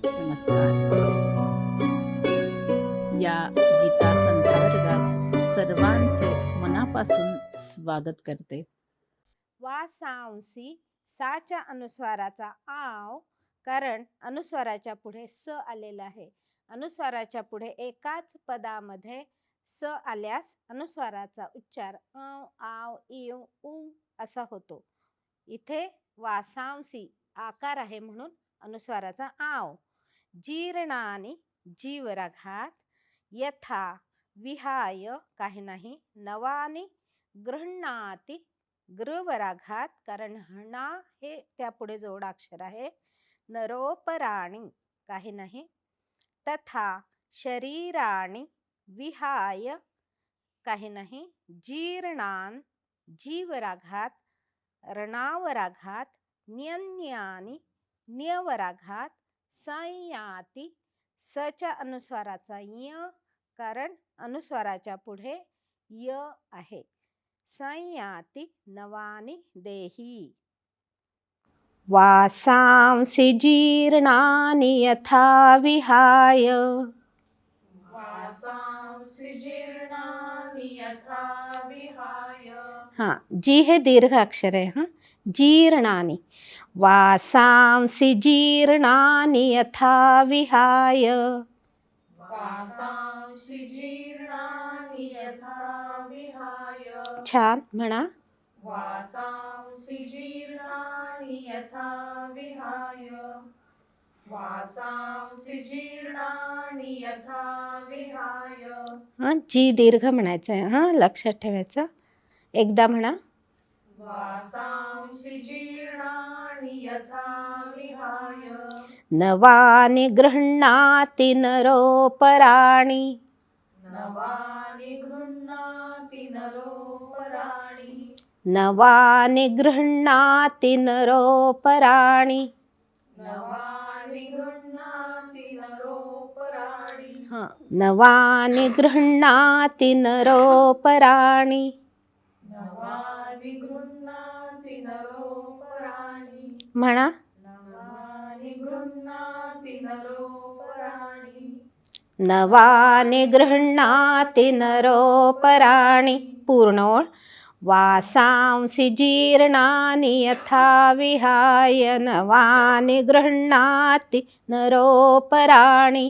नमस्कार. या गीता संथावर्गात सर्वांचे मनापासून स्वागत करते. वासांसी साच्या अनुस्वाराचा आव, कारण अनुस्वाराच्या पुढे स आलेला आहे. अनुस्वाराच्या पुढे एकाच पदामध्ये स आल्यास अनुस्वाराचा उच्चार आव, आव, इव, उ असा होतो. इथे वासांसी आकार आहे म्हणून अनुस्वाराचा आव. जीर्णानी जीवराघात, यथा विहाय काही नाही, नवानी गृह्णाती गृवराघात, कारण हणा हे त्यापुढे जोडाक्षर आहे. नरोपराणी काही नाही. तथा शरीराणी विहाय काही नाही. जीर्णान जीवराघात, रणावराघात, न्यन्यानी न्यवराघात, संयाती सच्या अनुस्वाराचा य, कारण अनुस्वाराच्या पुढे य आहे. संयाती नवानी देही. वासांसी जीर्णानि यथा विहाय, वासांसी जीर्णानि यथा विहाय. हाँ, जी हे दीर्घ अक्षर आहे. हाँ, जीर्णानि. वासांसी जीर्णानि यथा विहाय. वासांसी जीर्णानि यथा विहाय. छान म्हणा. वासांसी जीर्णानि यथा विहाय. वासांसी जीर्णानि यथा विहाय. हां, जी दीर्घ म्हणायचं आहे. हां, लक्षात ठेवायचं. एकदा म्हणा. वासांसी जीर्णानि यथा विहाय. नवानि गृह्णाति नरोपराणि. नवानि गृह्णाति नरोपराणि. नवानि गृह्णाति नरोपराणि. नवानि गृह्णाति नरोपराणि. हां, नवानि गृह्णाति नरोपराणि. नवानि गृह्णाति नरोपराणि. म्हणा. नवानि गृह्णाति नरोपराणि. नवानि गृह्णाति नरोपराणि. पूर्ण ओळ. वासांसी जीर्णानि यथा विहाय, नवानि गृह्णाति नरोपराणि.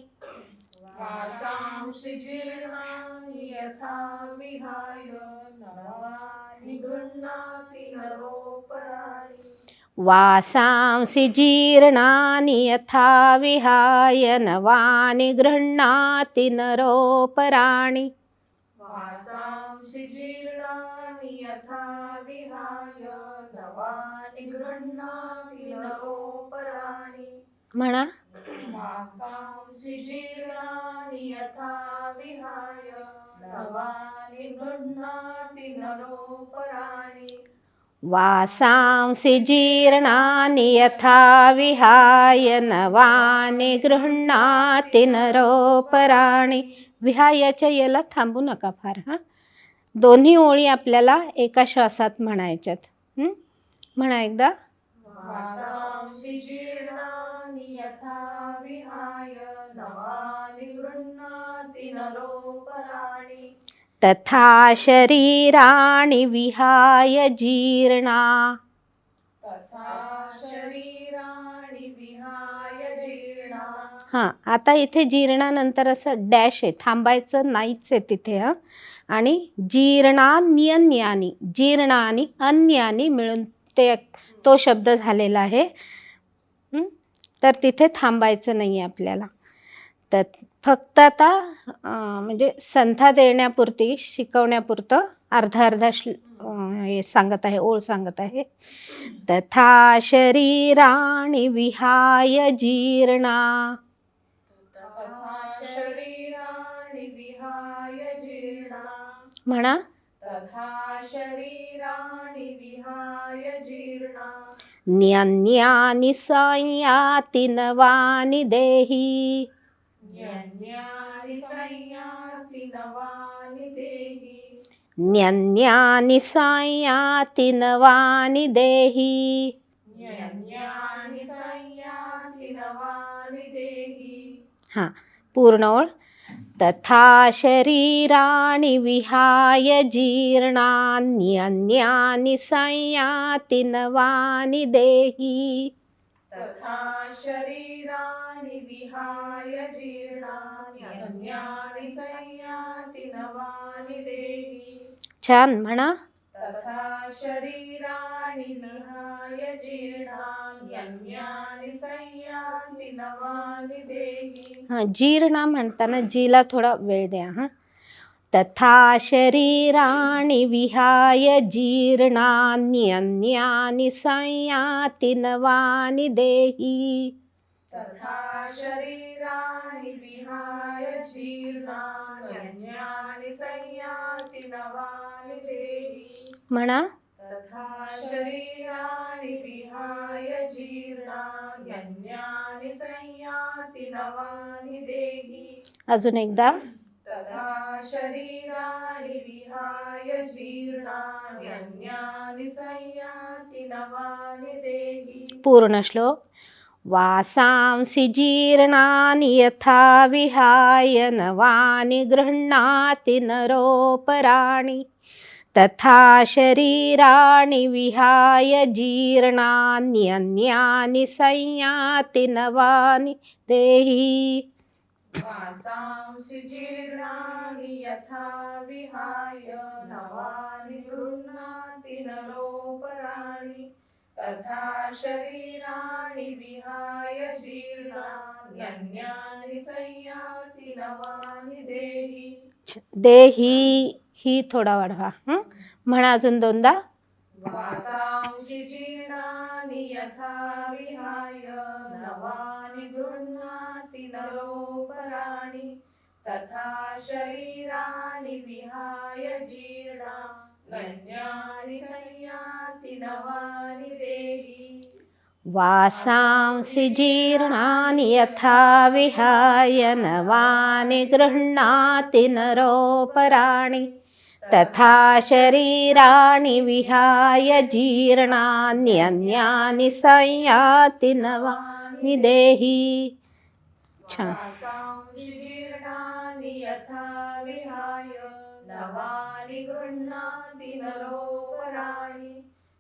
वासांसी जीर्णानि यथा विहाय, नवानि गृह्णाति नरोपराणि. वासांसी जीर्णानि यथा विहाय, नवानि गृह्णाति नरोपराणि. वासांसी जीर्णानि यथा विहाय, नवानि गृह्णाति नरोपराणि. म्हणा. वासांसी जीर्णानि यथा विहाय, नवानि गृह्णाति नरोपराणि. वासांसी जीर्णानि यथा विहाय, नवानि गृह्णाति नरोपराणि. विहायाच्या याला थांबू नका फार. हां, दोन्ही ओळी आपल्याला एका श्वासात म्हणायच्यात. म्हणा एकदा. वासांसी जीर्णानि यथा विहाय, नवानि गृह्णाति नरोपराणि. तथा शरीराणि विहाय जीर्णा. तथा शरीराणि विहाय जीर्णा. हां, आता इथे जीर्णानंतर असं डॅश आहे, थांबायचं नाहीच आहे तिथे. हां, आणि जीर्णान्यन्यानी, जीर्णानी अन्यानी मिळून तो शब्द झालेला आहे. तर तिथे थांबायचं नाही आहे आपल्याला. तर फक्त आता म्हणजे संथा देण्यापुरती, शिकवण्यापुरतं अर्धा अर्धा हे सांगत आहे, ओळ सांगत आहे. तथा शरीराणि विहाय जीर्णा. तथा शरीराणि विहाय जीर्णा. म्हणा. तथा शरीराणि विहाय जीर्णा. न्यन्यानि संयाति नवानि देहि. न्यन्यानि संयाति नवानि देहि. न्यन्यानि संयाति नवानि देहि. न्यन्यानि संयाति नवानि देहि हां, पूर्ण ओळ. तथा शरीराणि विहाय जीर्णान्यन्यानि संयाति नवानि देहि. तथा शरीराणि विहाय जीर्णान्यन्यानि संयाति नवानि देहि छान म्हणा. तथा शरीराणि विहाय जीर्णान्यन्यानि संयाति नवानि देहि हां, जीर्ण म्हणताना जीला थोडा वेळ द्या. हां, तथा शरीराणि विहाय जीर्णान्यन्यानि संयाति नवानि देहि. तथा शरीराणि विहाय जीर्णान्यन्यानि संयाति नवानि देहि म्हणा. तथा शरीराणि विहाय जीर्णान्यन्यानि संयाति नवानि देहि अजून एकदा. तथा शरीराणि विहाय जीर्णान्यन्यानि संयाति नवानि देहि पूर्ण श्लोक. वासांसि जीर्णानि यथा विहाय नवानि गृह्णाति नरोपराणि तथा शरीराणि विहाय जीर्णान्यन्यानि संयाति नवानि देहि. वासांसि जीर्णानि यथा विहाय नवानि गृह्णाति नरोपराणि तथा शरीराणि विहाय जीर्णान्यन्यानि संयाति नवानि देहि देहि ही थोडा वाढवा. म्हणा अजून दोनदा. वासांसि जीर्णानि यथा विहाय नवानि गृह्णाति नरोपराणि तथा शरीराणि विहाय जीर्णान्यन्यानि संयाति नवानि देहि वासांसि जीर्णानि यथा विहाय नवानि गृह्णाति नरोपराणि तथा शरीराणि विहाय जीर्णान्यन्यानि संयाति नवानि देहि. छान. वासांसि जीर्णानि यथा विहाय नवानि गृह्णाति नरोपराणि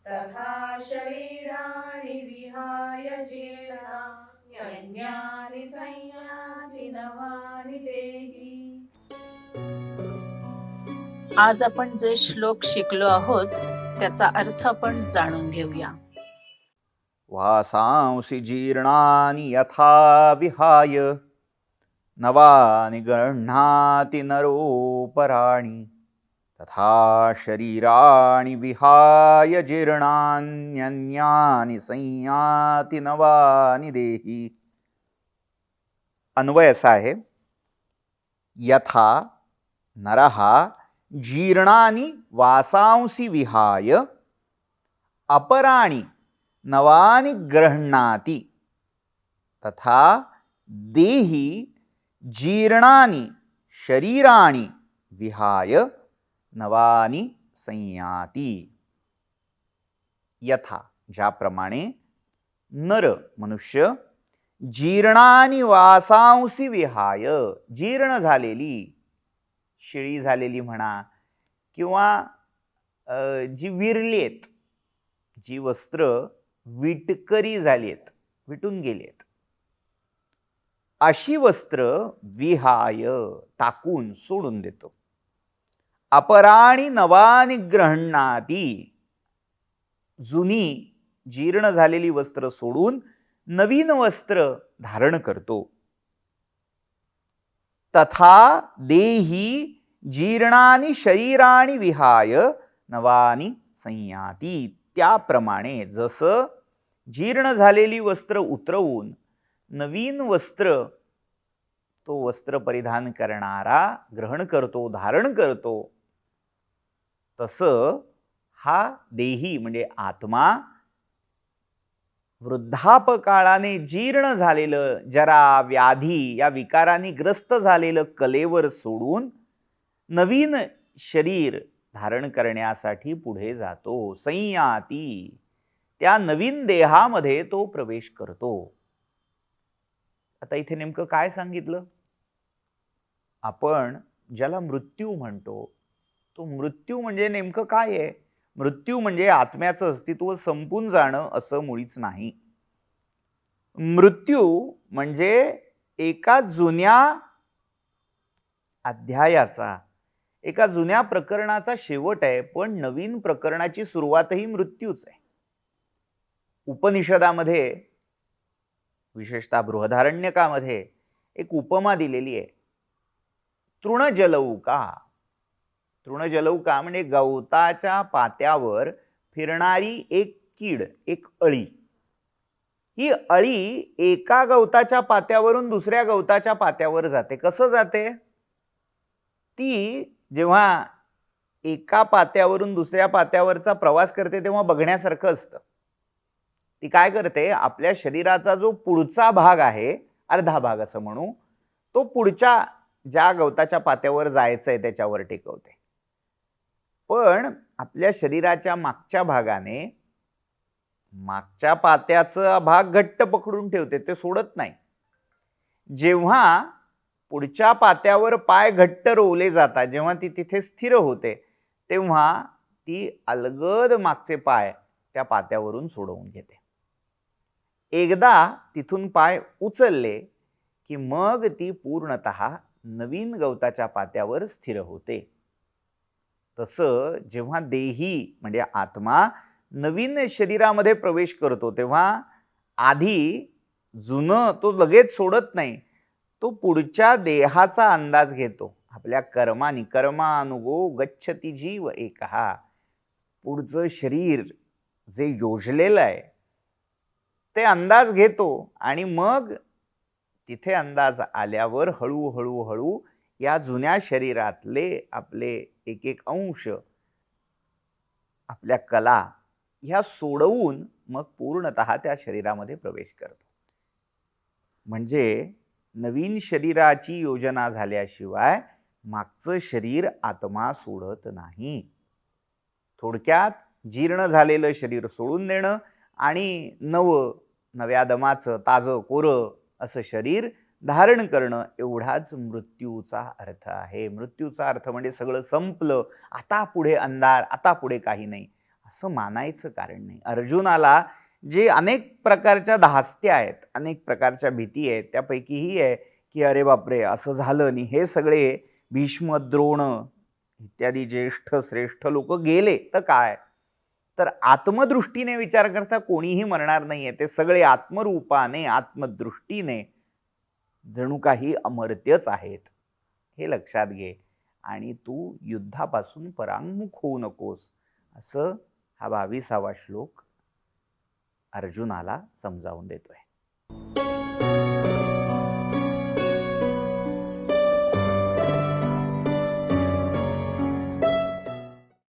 तथा शरीराणि विहाय जीर्णान्यन्यानि संयाति नवानि देहि आज आपण जे श्लोक शिकलो आहोत त्याचा अर्थ आपण जाणून घेऊया. वासांसि जीर्णानि यथा विहाय नवानि गृह्णाति नरोपराणि तथा शरीराणि विहाय जीर्णान्यन्यानि संयाति नवानि देहि. अन्वय असा आहे. यथा नरः जीर्णानि वासांसि विहाय अपराणि नवानि गृह्णाति तथा देहि जीर्णानि शरीराणि विहाय नवानि संयाति. यथा ज्याप्रमाणे नर मनुष्य जीर्णानि वासांसि विहाय जीर्ण झालेली शिळी झालेली म्हणा किंवा जी विरलेत जी वस्त्र विटकरी झालीत विटून गेलेत अशी वस्त्र विहाय टाकून सोडून देतो. अपराणि नवानि गृह्णाति जुनी जीर्ण झालेली वस्त्र सोडून नवीन वस्त्र धारण करतो. तथा देहि जीर्णानि शरीराणि विहाय नवानि संयाति. त्याप्रमाणे जसं जीर्ण झालेली वस्त्र उतरवून नवीन वस्त्र तो वस्त्र परिधान करणारा ग्रहण करतो धारण करतो तसं हा देही म्हणजे आत्मा वृद्धापकाळाने जीर्ण झालेलं जरा व्याधी या विकारांनी ग्रस्त झालेलं कलेवर सोडून नवीन शरीर धारण करण्यासाठी पुढे जातो. संयाती त्या नवीन देहामध्ये तो प्रवेश करतो. आता इथे नेमकं काय सांगितलं? आपण ज्याला मृत्यू म्हणतो, तो मृत्यू म्हणजे नेमकं काय आहे? मृत्यू म्हणजे आत्म्याचं अस्तित्व संपून जाणं असं मुळीच नाही. मृत्यू म्हणजे एका जुन्या अध्यायाचा, एका जुन्या प्रकरणाचा शेवट आहे, पण नवीन प्रकरणाची सुरुवातही मृत्यूच आहे. उपनिषदामध्ये, विशेषतः बृहदारण्यकामध्ये एक उपमा दिलेली आहे, तृणजलौका. तृणजलौका म्हणजे गवताच्या पात्यावर फिरणारी एक कीड, एक अळी. ही अळी एका गवताच्या पात्यावरून दुसऱ्या गवताच्या पात्यावर जाते. कसं जाते? ती जेव्हा एका पात्यावरून दुसऱ्या पात्यावरचा प्रवास करते तेव्हा बघण्यासारखं असतं. ती काय करते? आपल्या शरीराचा जो पुढचा भाग आहे, अर्धा भाग असं म्हणू, तो पुढच्या ज्या गवताच्या पात्यावर जायचंय त्याच्यावर टेकवते. पण आपल्या शरीराच्या मागच्या भागाने मागच्या पात्याचा भाग घट्ट पकडून ठेवते, ते सोडत नाही. जेव्हा पुढच्या पात्यावर पाय घट्ट रोवले जातात, जेव्हा ती तिथे स्थिर होते, तेव्हा ती अलगद मागचे पाय त्या पात्यावरून सोडवून घेते. एकदा तिथून पाय उचलले की मग ती पूर्णतः नवीन गवताच्या पात्यावर स्थिर होते. तसं जेव्हा देही म्हणजे आत्मा नवीन शरीरामध्ये प्रवेश करतो, तेव्हा आधी जुनं तो लगेच सोडत नाही, तो पुढच्या देहाचा अंदाज घेतो. आपल्या कर्मानी, कर्मानुगो गच्छति जीव एकहा, पुढचं शरीर जे योजलेलं आहे ते अंदाज घेतो आणि मग तिथे अंदाज आल्यावर हळूहळू हळू या जुन्या शरीरातले आपले एक एक अंश, आपल्या कला ह्या सोडवून मग पूर्णतः त्या शरीरामध्ये प्रवेश करतो. म्हणजे नवीन शरीराची योजना झाल्याशिवाय मागचं शरीर आत्मा सोडत नाही. थोडक्यात जीर्ण झालेलं शरीर सोडून देणं आणि नव्या दमाचं ताजं कोरं असं शरीर धारण करणं, एवढाच मृत्यूचा अर्थ आहे. मृत्यूचा अर्थ म्हणजे सगळं संपलं, आता पुढे अंधार, आता पुढे काही नाही, असं मानायचं कारण नाही. अर्जुनाला जे अनेक प्रकारच्या धास्त्या आहेत, अनेक प्रकारच्या भीती आहेत, त्यापैकी ही आहे की अरे बापरे असं झालं आणि हे सगळे भीष्म, द्रोण इत्यादी ज्येष्ठ श्रेष्ठ लोक गेले तर काय? तर आत्मदृष्टीने विचार करता कोणीही मरणार नाहीये. ते सगळे आत्मरूपाने, आत्मदृष्टीने जणू काही अमर्त्यच आहेत, हे लक्षात घे. आणि तू युद्धापासून परांगमुख होऊ नकोस, असं हा 22वा श्लोक अर्जुनाला समजावून देतोय.